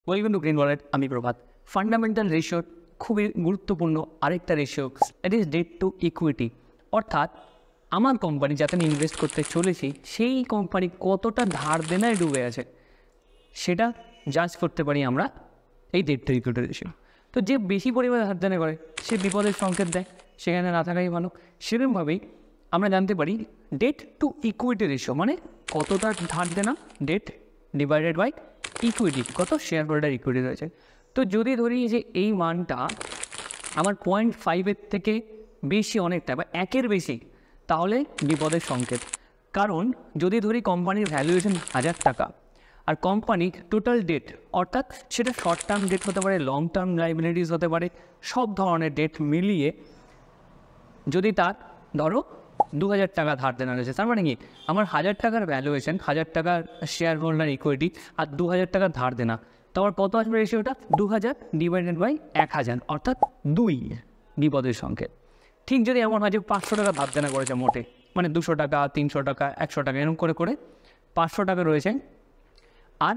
Welcome to green wallet. আমি প্রভাত। Fundamental রেশিওর খুবই গুরুত্বপূর্ণ আরেকটা ratio, that is debt to equity. অর্থাৎ আমার কোম্পানি যাতে আমি ইনভেস্ট করতে চলেছি সেই কোম্পানি কতটা ধার দেনায় ডুবে আছে সেটা জাজ করতে পারি আমরা এই ডেট টু ইকুইটি রেশিও। তো যে বেশি পরিমাণে ধার দেনা করে সে বিপদের সংকেত দেয়, সেখানে না থাকাই ভালো। সেরকমভাবেই আমরা জানতে পারি ডেট টু ইকুইটি রেশিও মানে কতটা ধার দেনা, ডেট ডিভাইডেড বাই ইকুইটি, কত শেয়ার হোল্ডার ইকুইটি রয়েছে। তো যদি ধরি যে এই মানটা আমার 0.5-এর থেকে বেশি অনেকটা বা 1-এর বেশি, তাহলে বিপদের সংকেত। কারণ যদি ধরি কোম্পানির ভ্যালুয়েশন 1000 টাকা আর কোম্পানির টোটাল ডেট, অর্থাৎ সেটা শর্ট টার্ম ডেট হতে পারে, লং টার্ম লাইবিলিটিস হতে পারে, সব ধরনের ডেট মিলিয়ে যদি তার ধরো 2000 টাকা ধার দেনা রয়েছে, তার মানে কি আমার 1000 টাকার ভ্যালুয়েশন, 1000 টাকার শেয়ার হোল্ডার ইকুইটি আর 2000 টাকার ধার দেনা, তো আমার কত আসবে রেশিওটা? 2000 ডিভাইডেড বাই 1000, অর্থাৎ 2 বিপদের সংকেত। ঠিক যদি এমন হয় যে 500 টাকা ধার দেনা করেছে মোটে, মানে 200 টাকা, 300 টাকা, 100 টাকা এরকম করে করে 500 টাকা রয়েছে আর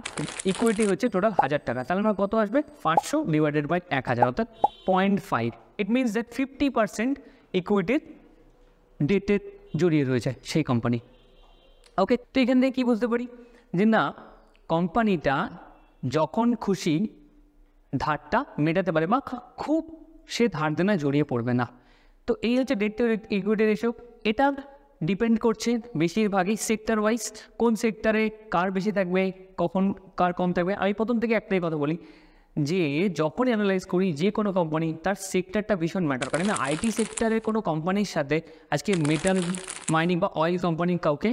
ইকুইটি হচ্ছে টোটাল 1000 টাকা, তাহলে আমার কত আসবে? 500 ডিভাইডেড বাই 1000, অর্থাৎ 0.5। ইট মিনস দ্যাট 50% ইকুইটির ডেটের জড়িয়ে রয়েছে সেই কোম্পানি। ওকে, তো এখান থেকে কী বুঝতে পারি যে না, কোম্পানিটা যখন খুশি ধারটা মেটাতে পারে বা খুব সে ধার দেনায় জড়িয়ে পড়বে না। তো এই হচ্ছে ডেট টু ইকুইটি রেশিও। এটা ডিপেন্ড করছে বেশিরভাগই সেক্টর ওয়াইজ, কোন সেক্টরে কার বেশি থাকবে, কখন কার কম থাকবে। আমি প্রথম থেকে একটাই কথা বলি যে যখনই অ্যানালাইজ করি যে কোনো কোম্পানি, তার সেক্টরটা ভীষণ ম্যাটার করে। আমি আইটি সেক্টরের কোনো কোম্পানির সাথে আজকে মেটাল মাইনিং বা অয়েল কোম্পানির কাউকে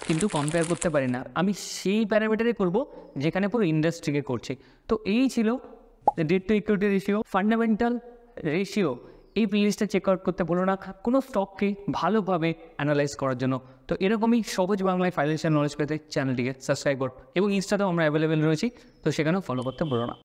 কিন্তু কম্পেয়ার করতে পারি না। আমি সেই প্যারামিটারে করব যেখানে পুরো ইন্ডাস্ট্রিকে করছি। তো এই ছিল debt to equity ratio, fundamental ratio. এই প্লেলিস্টটা চেক আউট করতে বলো না কোনো স্টককে ভালোভাবে অ্যানালাইজ করার জন্য। তো এরকমই সহজ বাংলায় ফাইন্যান্সিয়াল নলেজ পেতে চ্যানেলটিকে সাবস্ক্রাইব করো এবং ইনস্টাতেও আমরা অ্যাভেলেবেল রয়েছি, তো সেখানেও ফলো করতে বলো না।